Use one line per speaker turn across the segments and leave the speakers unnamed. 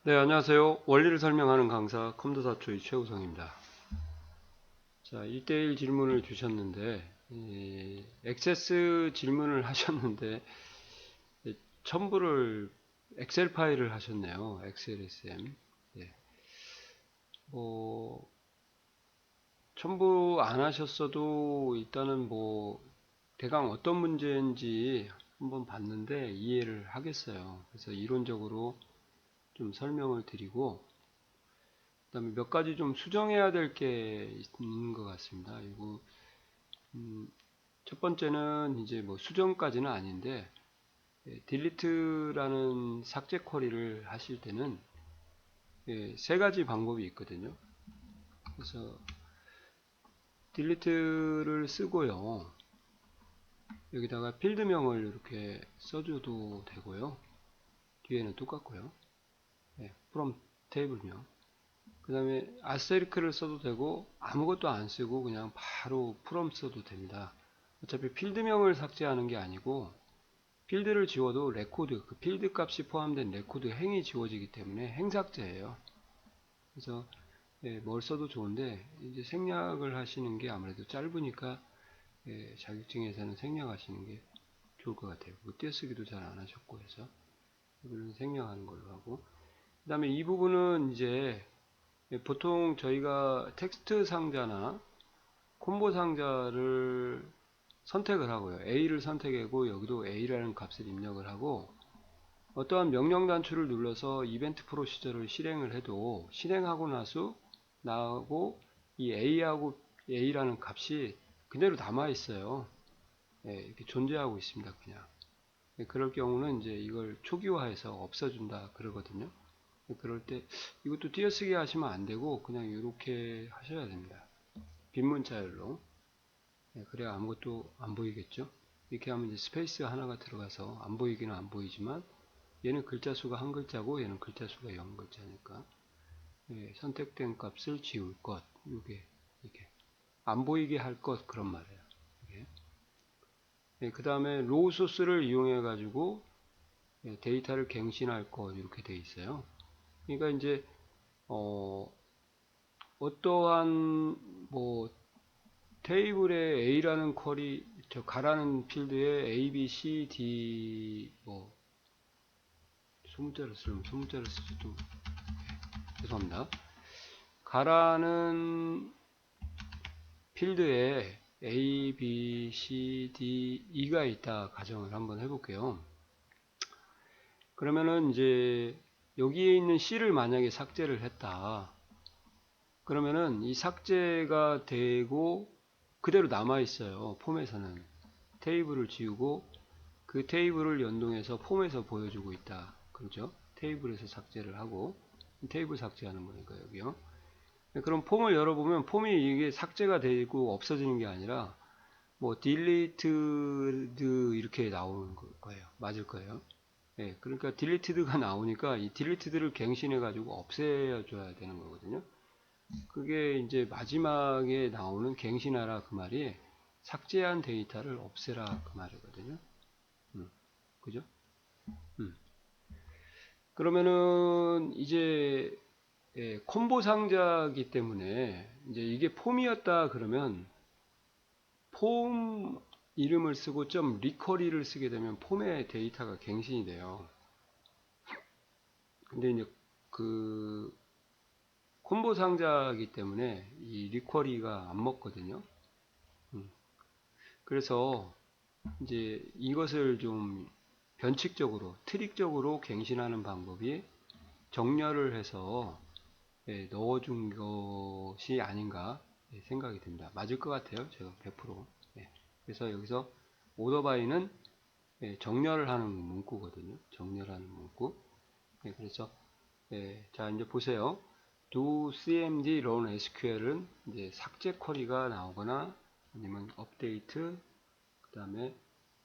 네, 안녕하세요. 원리를 설명하는 강사 컴퓨터사초의 최우성입니다. 자, 1대1 질문을 주셨는데, 액세스 질문을 하셨는데, 첨부를 엑셀 파일을 하셨네요. XLSM. 네. 뭐, 첨부 안 하셨어도 일단은 뭐, 대강 어떤 문제인지 한번 봤는데 이해를 하겠어요. 그래서 이론적으로 좀 설명을 드리고, 그다음에 몇 가지 좀 수정해야 될 게 있는 것 같습니다. 이거 첫 번째는 이제 뭐 수정까지는 아닌데 딜리트라는 삭제 쿼리를 하실 때는 세 가지 방법이 있거든요. 그래서 딜리트를 쓰고요. 여기다가 필드명을 이렇게 써줘도 되고요. 뒤에는 똑같고요. from 테이블명. 그 다음에 아스테리크를 써도 되고 아무것도 안 쓰고 그냥 바로 from 써도 됩니다. 어차피 필드명을 삭제하는 게 아니고 필드를 지워도 레코드, 그 필드 값이 포함된 레코드 행이 지워지기 때문에 행 삭제예요. 그래서 뭘 써도 좋은데 이제 생략을 하시는 게 아무래도 짧으니까 자격증에서는 생략하시는 게 좋을 것 같아요. 뭐 띄어쓰기도 잘 안 하셨고 해서 이거는 생략하는 걸로 하고, 그 다음에 이 부분은 이제 보통 저희가 텍스트 상자나 콤보 상자를 선택을 하고요. A를 선택하고 여기도 A라는 값을 입력을 하고 어떠한 명령 단추를 눌러서 이벤트 프로시저를 실행을 해도 실행하고 나고 이 A하고 A라는 값이 그대로 남아 있어요. 이렇게 존재하고 있습니다. 그냥. 그럴 경우는 이제 이걸 초기화해서 없애준다 그러거든요. 그럴 때 이것도 띄어쓰기 하시면 안 되고 그냥 이렇게 하셔야 됩니다. 빈 문자열로. 그래야 아무것도 안 보이겠죠. 이렇게 하면 이제 스페이스 하나가 들어가서 안 보이기는 안 보이지만 얘는 글자 수가 한 글자고 얘는 글자 수가 0글자니까 선택된 값을 지울 것, 이게 안 보이게 할 것, 그런 말이에요. 그 다음에 로우 소스를 이용해 가지고 데이터를 갱신할 것, 이렇게 돼 있어요. 그러니까 이제 어떠한 뭐 테이블에 A라는 쿼리, 가라는 필드에 A, B, C, D, 뭐 소문자를 쓰면 소문자를 쓰지 좀 죄송합니다. 가라는 필드에 A, B, C, D, E가 있다 가정을 한번 해볼게요. 그러면은 이제 여기에 있는 C를 만약에 삭제를 했다. 그러면은 이 삭제가 되고 그대로 남아 있어요. 폼에서는 테이블을 지우고 그 테이블을 연동해서 폼에서 보여주고 있다. 그렇죠? 테이블에서 삭제를 하고 테이블 삭제하는 거니까 여기요. 그럼 폼을 열어보면 폼이 이게 삭제가 되고 없어지는 게 아니라 뭐 deleted 이렇게 나오는 거예요. 맞을 거예요. 그러니까 deleted가 나오니까 이 deleted를 갱신해 가지고 없애줘야 되는 거거든요. 그게 이제 마지막에 나오는 갱신하라 그 말이 삭제한 데이터를 없애라 그 말이거든요. 그죠? 음. 그러면은 이제 콤보 상자이기 때문에 이제 이게 폼이었다 그러면 폼 이름을 쓰고 점 리커리를 쓰게 되면 폼의 데이터가 갱신이 돼요. 근데 이제 그 콤보 상자이기 때문에 이 리커리가 안 먹거든요. 그래서 이제 이것을 좀 변칙적으로 트릭적으로 갱신하는 방법이 정렬을 해서 넣어준 것이 아닌가 생각이 듭니다. 맞을 것 같아요. 제가 100%. 그래서 여기서 오더바이는 정렬을 하는 문구거든요. 정렬하는 문구. 그래서 자 이제 보세요. do cmd run sql은 이제 삭제 쿼리가 나오거나 아니면 업데이트 그 다음에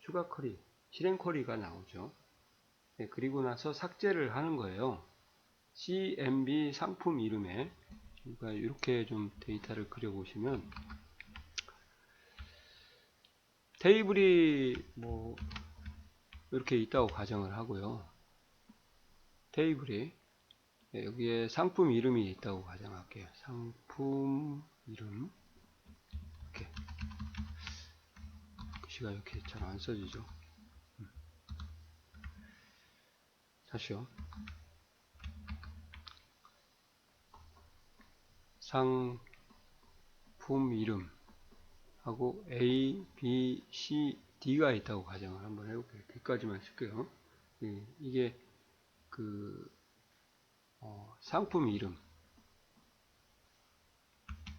추가 쿼리 실행 쿼리가 나오죠. 그리고 나서 삭제를 하는 거예요. cmb 상품 이름에 그러니까 이렇게 좀 데이터를 그려보시면 테이블이 뭐 이렇게 있다고 가정을 하고요. 테이블이 여기에 상품 이름이 있다고 가정할게요. 상품 이름. 이렇게 글씨가 이렇게 잘 안 써지죠. 다시요. 상품 이름 하고 A, B, C, D가 있다고 가정을 한번 해볼게요. 여기까지만 쓸게요. 이게 상품 이름,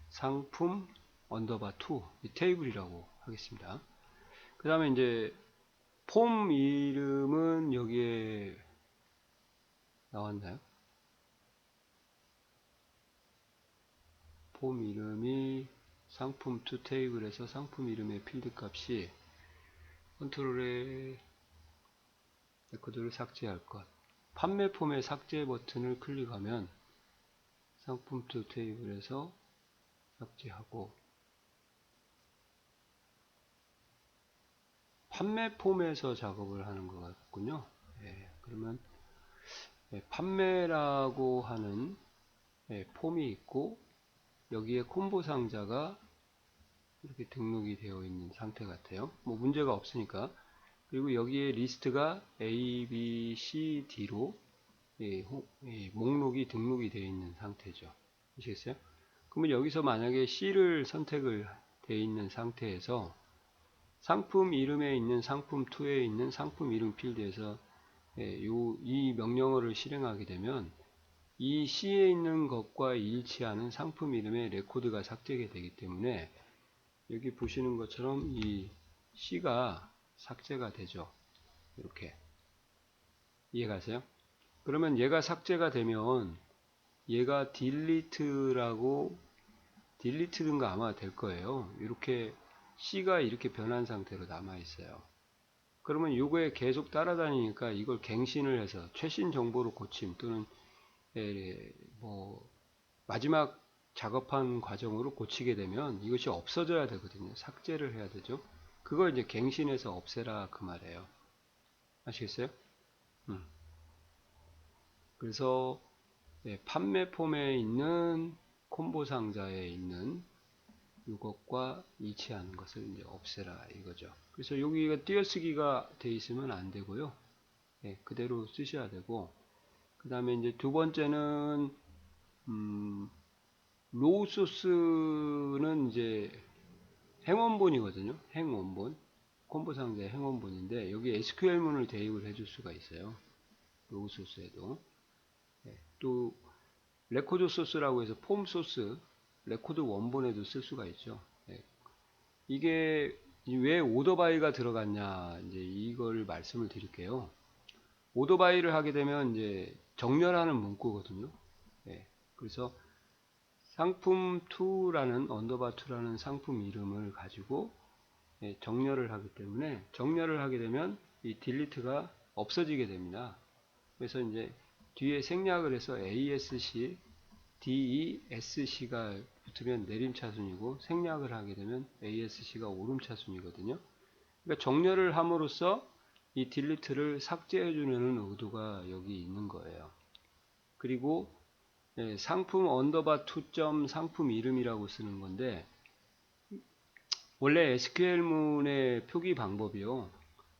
상품 언더바 2 이 테이블이라고 하겠습니다. 그 다음에 이제 폼 이름은 여기에 나왔나요? 폼 이름이 상품 2 테이블에서 상품 이름의 필드 값이 컨트롤에 레코드를 삭제할 것. 판매 폼의 삭제 버튼을 클릭하면 상품 2 테이블에서 삭제하고, 판매 폼에서 작업을 하는 것 같군요. 그러면 판매라고 하는 폼이 있고, 여기에 콤보 상자가 이렇게 등록이 되어 있는 상태 같아요. 뭐 문제가 없으니까. 그리고 여기에 리스트가 A, B, C, D로 목록이 등록이 되어 있는 상태죠. 아시겠어요? 그러면 여기서 만약에 C를 선택을 되어 있는 상태에서 상품 이름에 있는 상품 2에 있는 상품 이름 필드에서 이 명령어를 실행하게 되면 이 C에 있는 것과 일치하는 상품 이름의 레코드가 삭제가 되기 때문에 여기 보시는 것처럼 이 C가 삭제가 되죠. 이렇게 이해가세요? 그러면 얘가 삭제가 되면 얘가 딜리트라고 딜리트든가 아마 될 거예요. 이렇게 C가 이렇게 변한 상태로 남아 있어요. 그러면 이거에 계속 따라다니니까 이걸 갱신을 해서 최신 정보로 고침 또는 뭐 마지막 작업한 과정으로 고치게 되면 이것이 없어져야 되거든요. 삭제를 해야 되죠. 그걸 이제 갱신해서 없애라 그 말이에요. 아시겠어요? 그래서 판매 폼에 있는 콤보 상자에 있는 이것과 일치하는 것을 이제 없애라 이거죠. 그래서 여기가 띄어쓰기가 돼 있으면 안 되고요. 그대로 쓰셔야 되고, 그 다음에 이제 두 번째는 로우 소스는 이제 행원본이거든요. 행원본. 콤보 상자의 행원본인데 여기 SQL문을 대입을 해줄 수가 있어요. 로우 소스에도. 또 레코드 소스라고 해서 폼 소스, 레코드 원본에도 쓸 수가 있죠. 이게 왜 오더바이가 들어갔냐, 이제 이걸 말씀을 드릴게요. 오더바이를 하게 되면 이제 정렬하는 문구거든요. 그래서 상품 2라는 언더바 2라는 상품 이름을 가지고 정렬을 하기 때문에, 정렬을 하게 되면 이 딜리트가 없어지게 됩니다. 그래서 이제 뒤에 생략을 해서 ASC, DESC가 붙으면 내림차순이고, 생략을 하게 되면 ASC가 오름차순이거든요. 그러니까 정렬을 함으로써 이 딜리트를 삭제해주는 의도가 여기 있는 거예요. 그리고 상품 언더바 2점 상품 이름이라고 쓰는 건데, 원래 SQL문의 표기 방법이요.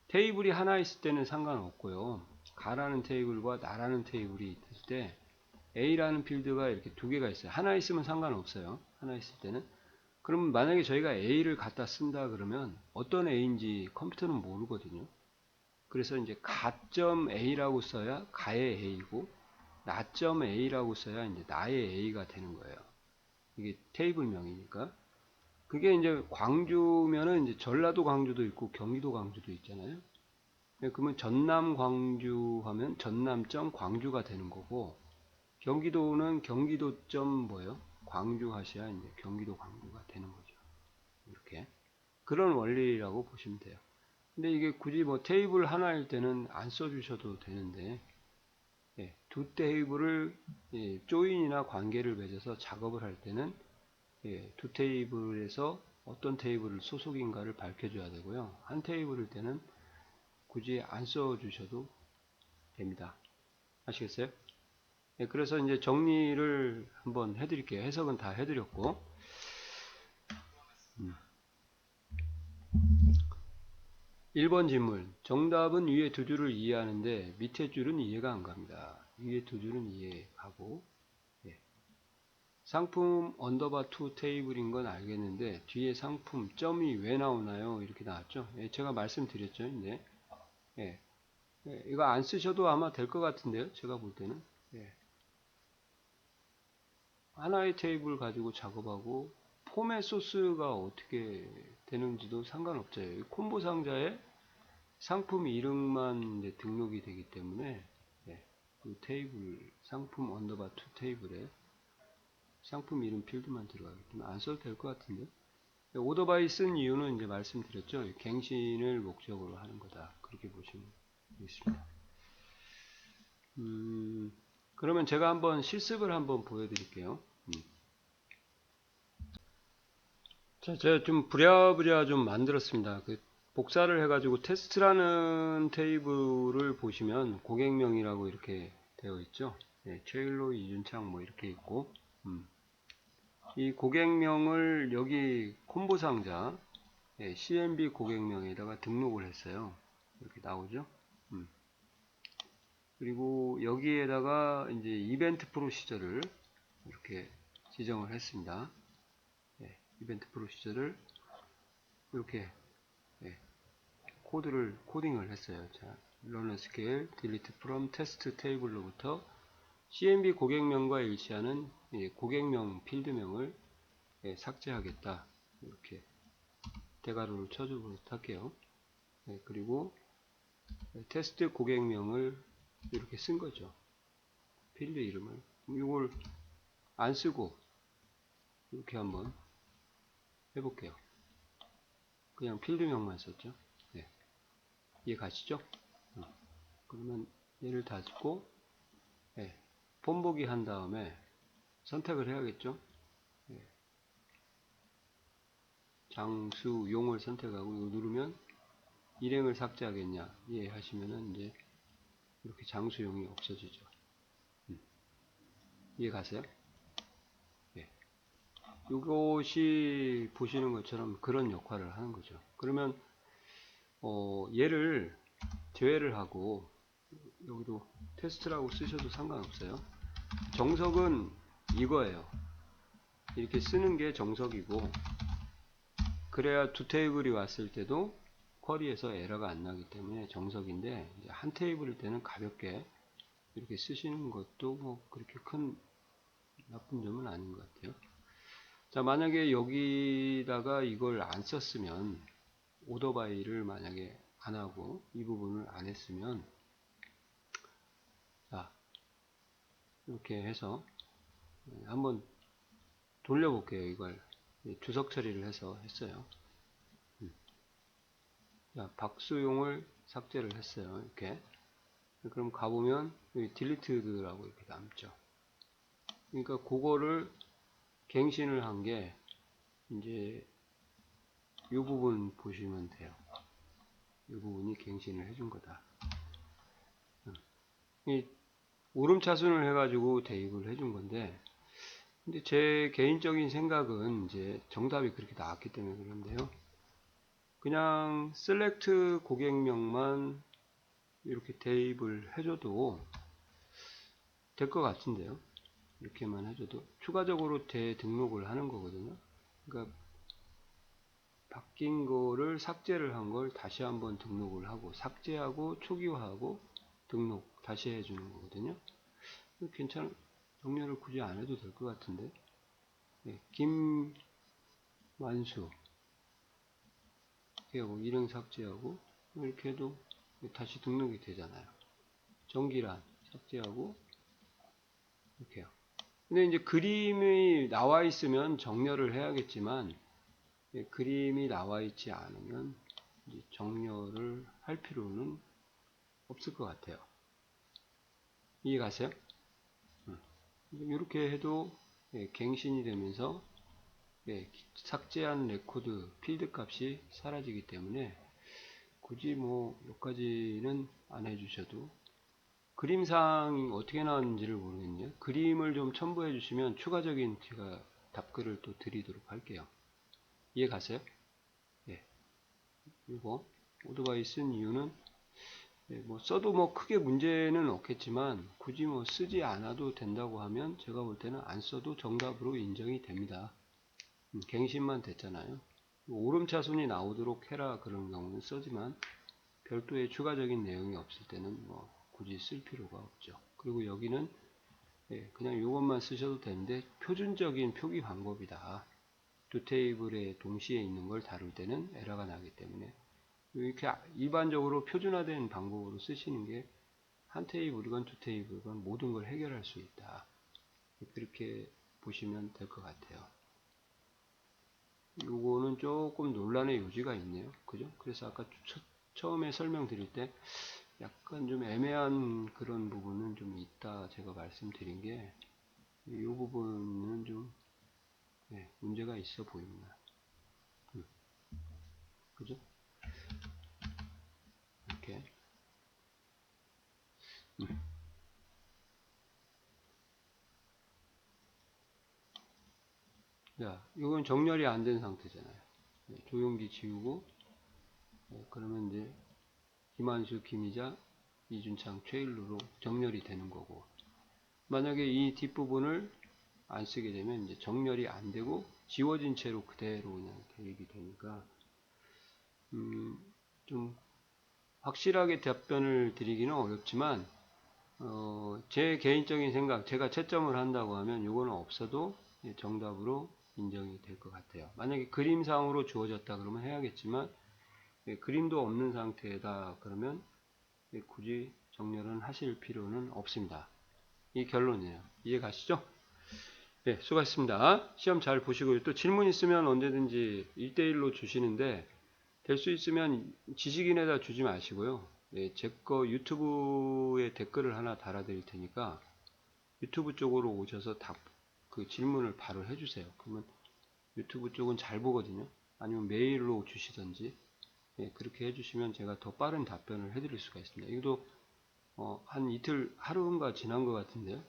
테이블이 하나 있을 때는 상관없고요. 가라는 테이블과 나라는 테이블이 있을 때 A라는 필드가 이렇게 두 개가 있어요. 하나 있으면 상관없어요. 하나 있을 때는. 그럼 만약에 저희가 A를 갖다 쓴다 그러면 어떤 A인지 컴퓨터는 모르거든요. 그래서 이제 가점 A라고 써야 가의 A고, 나점 A라고 써야 이제 나의 A가 되는 거예요. 이게 테이블명이니까. 그게 이제 광주면은 이제 전라도 광주도 있고 경기도 광주도 있잖아요. 그러면 전남 광주 하면 전남점 광주가 되는 거고, 경기도는 경기도점 뭐예요? 광주 하셔야 이제 경기도 광주가 되는 거죠. 이렇게. 그런 원리라고 보시면 돼요. 근데 이게 굳이 뭐 테이블 하나일 때는 안 써주셔도 되는데, 두 테이블을 조인이나 관계를 맺어서 작업을 할 때는 두 테이블에서 어떤 테이블을 소속인가를 밝혀줘야 되고요. 한 테이블일 때는 굳이 안 써주셔도 됩니다. 아시겠어요? 그래서 이제 정리를 한번 해드릴게요. 해석은 다 해드렸고. 1번 질문. 정답은 위에 두 줄을 이해하는데 밑에 줄은 이해가 안 갑니다. 위에 두 줄은 이해가고, 상품 언더바 투 테이블인 건 알겠는데 뒤에 상품 점이 왜 나오나요? 이렇게 나왔죠. 제가 말씀드렸죠. 이제 이거 안 쓰셔도 아마 될 것 같은데요. 제가 볼 때는 하나의 테이블 가지고 작업하고 포맷 소스가 어떻게 되는지도 상관없죠. 콤보 상자에 상품 이름만 이제 등록이 되기 때문에 그 테이블 상품 언더바 투 테이블에 상품 이름 필드만 들어가기 때문에 안 써도 될 것 같은데. 오더바이 쓴 이유는 이제 말씀드렸죠. 갱신을 목적으로 하는 거다. 그렇게 보시면 되겠습니다. 그러면 제가 한번 실습을 한번 보여드릴게요. 자, 제가 좀 부랴부랴 좀 만들었습니다. 복사를 해가지고 테스트라는 테이블을 보시면 고객명이라고 이렇게 되어 있죠. 최일로 이준창 뭐 이렇게 있고, 이 고객명을 여기 콤보 상자 CMB 고객명에다가 등록을 했어요. 이렇게 나오죠. 그리고 여기에다가 이제 이벤트 프로시저를 이렇게 지정을 했습니다. 이벤트 프로시저를 이렇게 코딩을 했어요. 자, run scale delete from test table로부터 CMB 고객명과 일치하는 고객명 필드명을 삭제하겠다. 이렇게 대괄호를 쳐주도록 할게요. 그리고 테스트 고객명을 이렇게 쓴 거죠. 필드 이름을. 이걸 안 쓰고 이렇게 한번 해볼게요. 그냥 필드명만 썼죠. 이해 가시죠? 그러면 얘를 닫고 폰보기 한 다음에 선택을 해야겠죠. 장수 용을 선택하고 이거 누르면 일행을 삭제하겠냐 이해하시면은 이제 이렇게 장수용이 없어지죠. 이해 가세요? 이것이 보시는 것처럼 그런 역할을 하는 거죠. 그러면 얘를 제외를 하고 여기도 테스트라고 쓰셔도 상관없어요. 정석은 이거예요. 이렇게 쓰는 게 정석이고, 그래야 두 테이블이 왔을 때도 쿼리에서 에러가 안 나기 때문에 정석인데, 이제 한 테이블일 때는 가볍게 이렇게 쓰시는 것도 뭐 그렇게 큰 나쁜 점은 아닌 것 같아요. 자, 만약에 여기다가 이걸 안 썼으면, 오더바이를 만약에 안 하고 이 부분을 안 했으면, 자, 이렇게 해서 한번 돌려볼게요. 이걸 주석 처리를 해서 했어요. 자, 박수용을 삭제를 했어요. 이렇게. 그럼 가보면 여기 딜리트드라고 이렇게 남죠. 그러니까 그거를 갱신을 한 게 이제 이 부분 보시면 돼요. 이 부분이 갱신을 해준 거다. 이 오름차순을 해가지고 대입을 해준 건데, 근데 제 개인적인 생각은 이제 정답이 그렇게 나왔기 때문에 그런데요. 그냥 셀렉트 고객명만 이렇게 대입을 해줘도 될 것 같은데요. 이렇게만 해줘도 추가적으로 대등록을 하는 거거든요. 그러니까 바뀐 거를 삭제를 한 걸 다시 한번 등록을 하고 삭제하고 초기화하고 등록 다시 해주는 거거든요. 괜찮은 정렬을 굳이 안 해도 될 것 같은데. 김만수 이렇게 하고 일행 삭제하고 이렇게 해도 다시 등록이 되잖아요. 정기란 삭제하고 이렇게 해요. 근데 이제 그림이 나와 있으면 정렬을 해야겠지만 그림이 나와 있지 않으면 이제 정렬을 할 필요는 없을 것 같아요. 이해 가세요? 이렇게 해도 갱신이 되면서 삭제한 레코드 필드 값이 사라지기 때문에 굳이 뭐 여기까지는 안 해주셔도 그림상이 어떻게 나왔는지를 모르겠네요. 그림을 좀 첨부해 주시면 추가적인 제가 답글을 또 드리도록 할게요. 이해 가세요? 예. 그리고 오토바이 쓴 이유는 뭐 써도 뭐 크게 문제는 없겠지만 굳이 뭐 쓰지 않아도 된다고 하면 제가 볼 때는 안 써도 정답으로 인정이 됩니다. 갱신만 됐잖아요. 오름차순이 나오도록 해라 그런 경우는 쓰지만 별도의 추가적인 내용이 없을 때는 뭐 굳이 쓸 필요가 없죠. 그리고 여기는 그냥 이것만 쓰셔도 되는데 표준적인 표기 방법이다. 두 테이블에 동시에 있는 걸 다룰 때는 에러가 나기 때문에 이렇게 일반적으로 표준화된 방법으로 쓰시는 게 한 테이블이건 두 테이블이건 모든 걸 해결할 수 있다. 그렇게 보시면 될 것 같아요. 요거는 조금 논란의 요지가 있네요. 그죠? 그래서 아까 처음에 설명드릴 때 약간 좀 애매한 그런 부분은 좀 있다 제가 말씀드린 게 이 부분은 좀 문제가 있어 보입니다. 그죠? 이렇게. 자, 이건 정렬이 안 된 상태잖아요. 조용기 지우고, 그러면 이제 김한수, 김희자, 이준창, 최일루로 정렬이 되는 거고, 만약에 이 뒷부분을 안 쓰게 되면 이제 정렬이 안 되고 지워진 채로 그대로 그냥 대입이 되니까 좀 확실하게 답변을 드리기는 어렵지만 제 개인적인 생각, 제가 채점을 한다고 하면 이거는 없어도 정답으로 인정이 될 것 같아요. 만약에 그림상으로 주어졌다 그러면 해야겠지만 그림도 없는 상태다 그러면 굳이 정렬은 하실 필요는 없습니다. 이 결론이에요. 이해 가시죠? 네, 수고하셨습니다. 시험 잘 보시고요. 또 질문 있으면 언제든지 1대1로 주시는데 될 수 있으면 지식인에다 주지 마시고요. 네, 제 거 유튜브에 댓글을 하나 달아드릴 테니까 유튜브 쪽으로 오셔서 그 질문을 바로 해주세요. 그러면 유튜브 쪽은 잘 보거든요. 아니면 메일로 주시던지 그렇게 해주시면 제가 더 빠른 답변을 해드릴 수가 있습니다. 이것도 한 이틀 하루인가 지난 것 같은데요.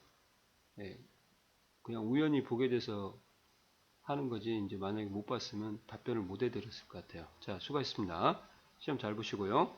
그냥 우연히 보게 돼서 하는 거지 이제 만약에 못 봤으면 답변을 못 해드렸을 것 같아요. 자, 수고하셨습니다. 시험 잘 보시고요.